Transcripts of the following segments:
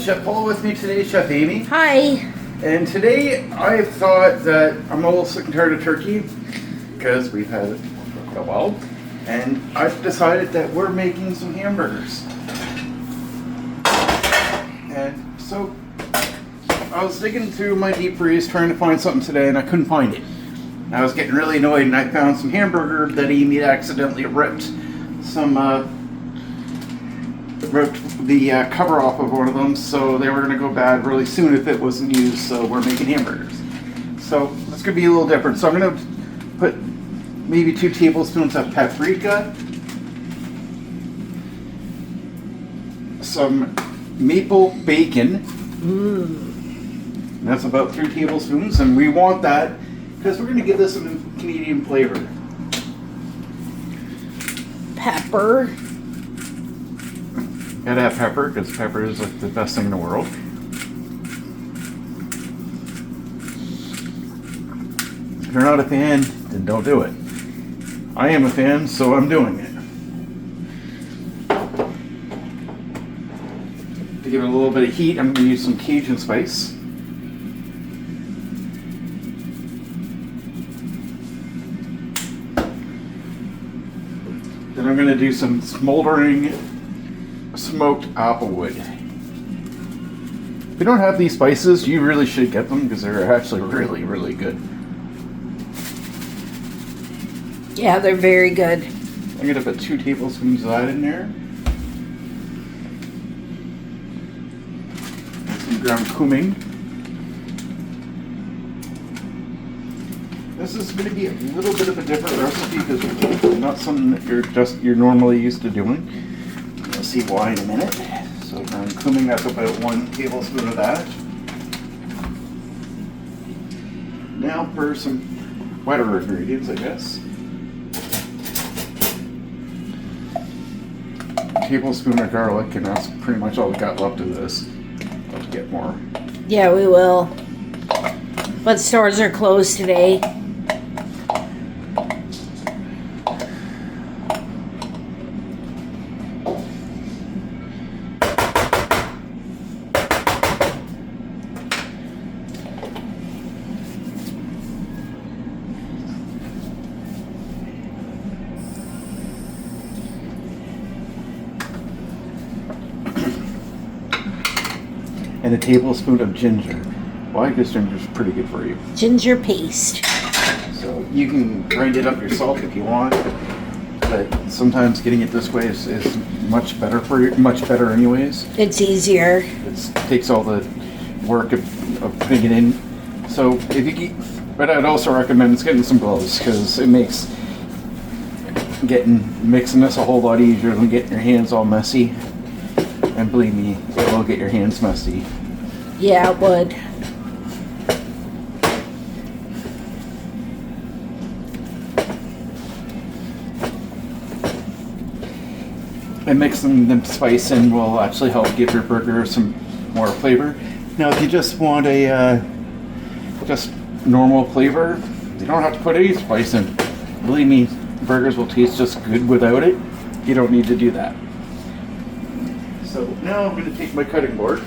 Chef Poul with me today, Chef Amy. Hi. And today I thought that I'm a little sick and tired of turkey because we've had it for a while. And I've decided that we're making some hamburgers. And so I was digging through my deep freeze trying to find something today and I couldn't find it. I was getting really annoyed and I found some hamburger that Amy accidentally ripped the cover off of one of them, so they were going to go bad really soon if it wasn't used, so we're making hamburgers. So it's going to be a little different. So I'm going to put maybe 2 tablespoons of paprika, some maple bacon, that's about 3 tablespoons, and we want that because we're going to give this some Canadian flavor. Pepper. Gotta have pepper, because pepper is like the best thing in the world. If you're not a fan, then don't do it. I am a fan, so I'm doing it. To give it a little bit of heat, I'm going to use some Cajun spice. Then I'm going to do some smoldering smoked applewood. If you don't have these spices, you really should get them because they're actually really, really good. Yeah, they're very good. I'm going to put 2 tablespoons of that in there. Some ground cumin. This is going to be a little bit of a different recipe because it's not something that you're normally used to doing. You'll see why in a minute. So ground cumin, that's about 1 tablespoon of that. Now for some wetter ingredients, I guess. A tablespoon of garlic, and that's pretty much all we got left of this. Let's get more. Yeah, we will. But stores are closed today. And a tablespoon of ginger. Well, I guess ginger's pretty good for you. Ginger paste. So you can grind it up yourself if you want, but sometimes getting it this way is much better for you, much better anyways. It's easier. It takes all the work of putting it in. So if you but I'd also recommend getting some gloves because it makes mixing this a whole lot easier than getting your hands all messy. And believe me, it will get your hands messy. Yeah, it would. And mixing the spice in will actually help give your burger some more flavor. Now, if you just want a just normal flavor, you don't have to put any spice in. Believe me, burgers will taste just good without it. You don't need to do that. So now I'm going to take my cutting board.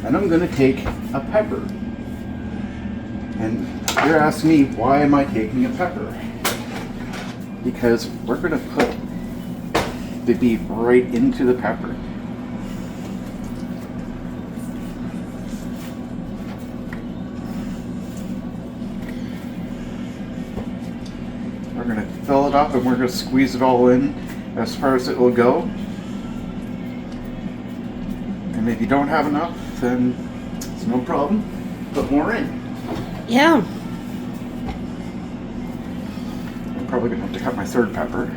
And I'm going to take a pepper. And you're asking me, why am I taking a pepper? Because we're going to put the beef right into the pepper. We're going to fill it up and we're going to squeeze it all in as far as it will go. And if you don't have enough, then it's no problem. Put more in. Yeah. I'm probably going to have to cut my 3rd pepper.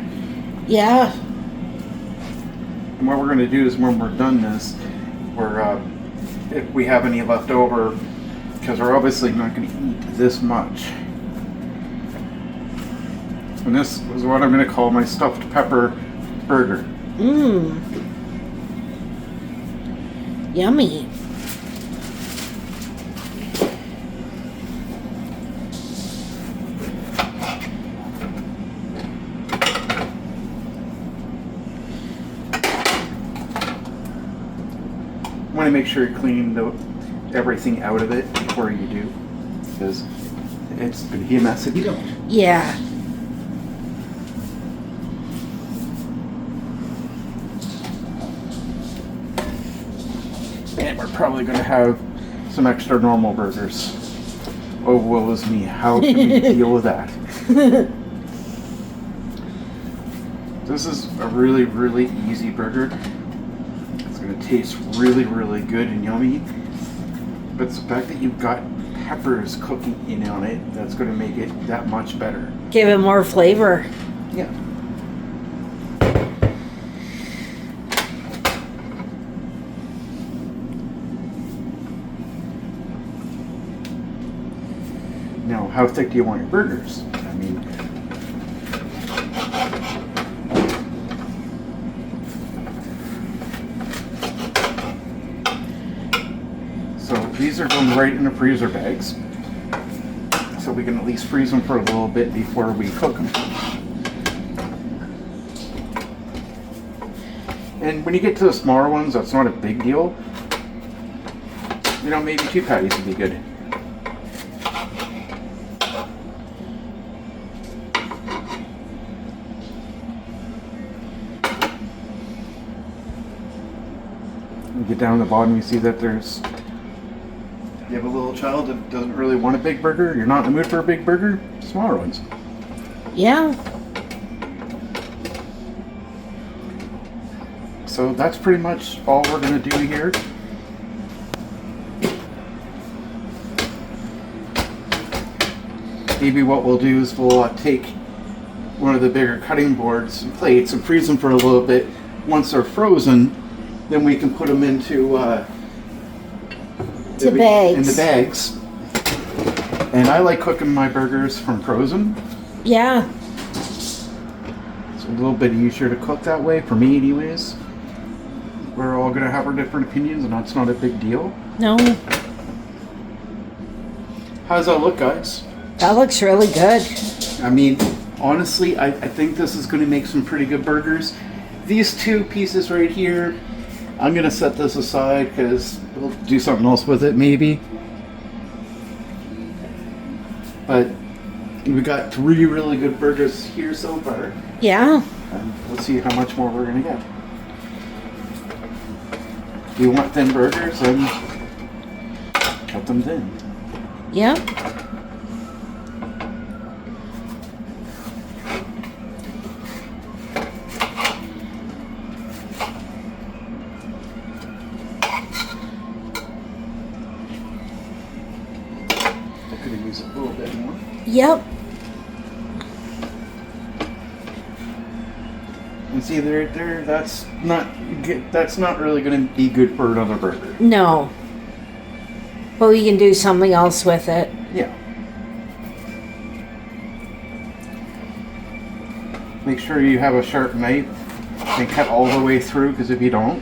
Yeah. And what we're going to do is when we're done this, if we have any left over, because we're obviously not going to eat this much. And this is what I'm going to call my stuffed pepper burger. Mmm. Yummy. to make sure you clean everything out of it before you do, because it's going to be a mess if you don't. Yeah. And we're probably going to have some extra normal burgers. Oh, woe is me. How can we deal with that? This is a really, really easy burger. It's going to taste really, really good and yummy. But it's the fact that you've got peppers cooking in on it that's going to make it that much better. Give it more flavor. Yeah. Now, how thick do you want your burgers? I mean, so these are going right in the freezer bags, so we can at least freeze them for a little bit before we cook them. And when you get to the smaller ones, that's not a big deal. You know, maybe 2 patties would be good. You get down to the bottom, you see that there's, you have a little child that doesn't really want a big burger, you're not in the mood for a big burger, smaller ones. Yeah. So that's pretty much all we're going to do here. Maybe what we'll do is we'll take one of the bigger cutting boards and plates and freeze them for a little bit. Once they're frozen, then we can put them into To bags. in the bags. And I like cooking my burgers from frozen. Yeah. It's a little bit easier to cook that way, for me anyways. We're all going to have our different opinions, and that's not a big deal. No. How does that look, guys? That looks really good. I mean, honestly, I think this is going to make some pretty good burgers. These 2 pieces right here, I'm going to set this aside because we'll do something else with it maybe. But we got 3 really good burgers here so far. Yeah. Let's see how much more we're going to get. If you want thin burgers, then cut them thin. Yep. I could have used a little bit more. Yep. And see, that's not really going to be good for another burger. No. But we can do something else with it. Yeah. Make sure you have a sharp knife and cut all the way through, because if you don't,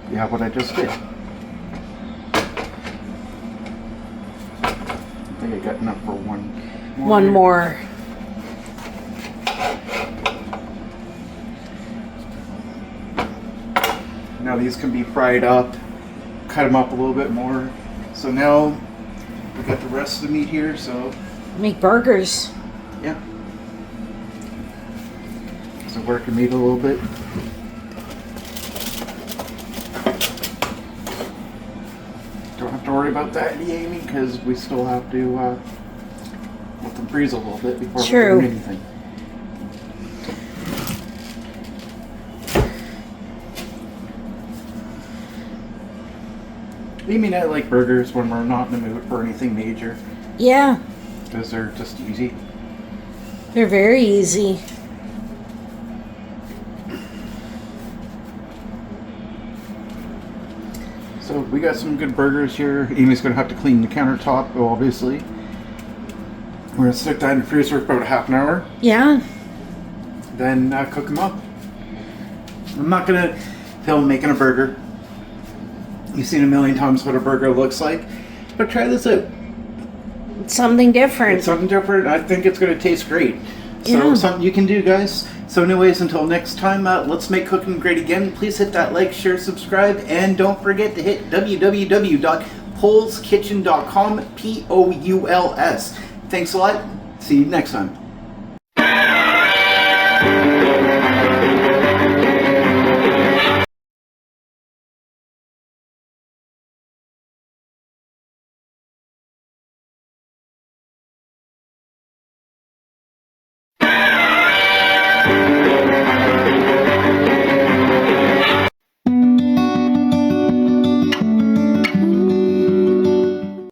you have what I just did. I think I got enough for one more. One more. Now these can be fried up, cut them up a little bit more. So now we got the rest of the meat here, so Make burgers. yeah. So working meat a little bit. Don't have to worry about that, Amy, because we still have to let them freeze a little bit before True. we do anything. Amy and I like burgers when we're not in the mood for anything major, Yeah. because they're just easy. They're very easy. So we got some good burgers here. Amy's going to have to clean the countertop, obviously. We're going to stick that in the freezer for about half an hour. Yeah. Then cook them up. I'm not going to film making a burger. You've seen a million times what a burger looks like. But try this out. Something different. It's something different. I think it's going to taste great. So Yeah. something you can do, guys. So anyways, until next time, let's make cooking great again. Please hit that like, share, subscribe, and don't forget to hit www.poulskitchen.com, Pouls. Thanks a lot. See you next time.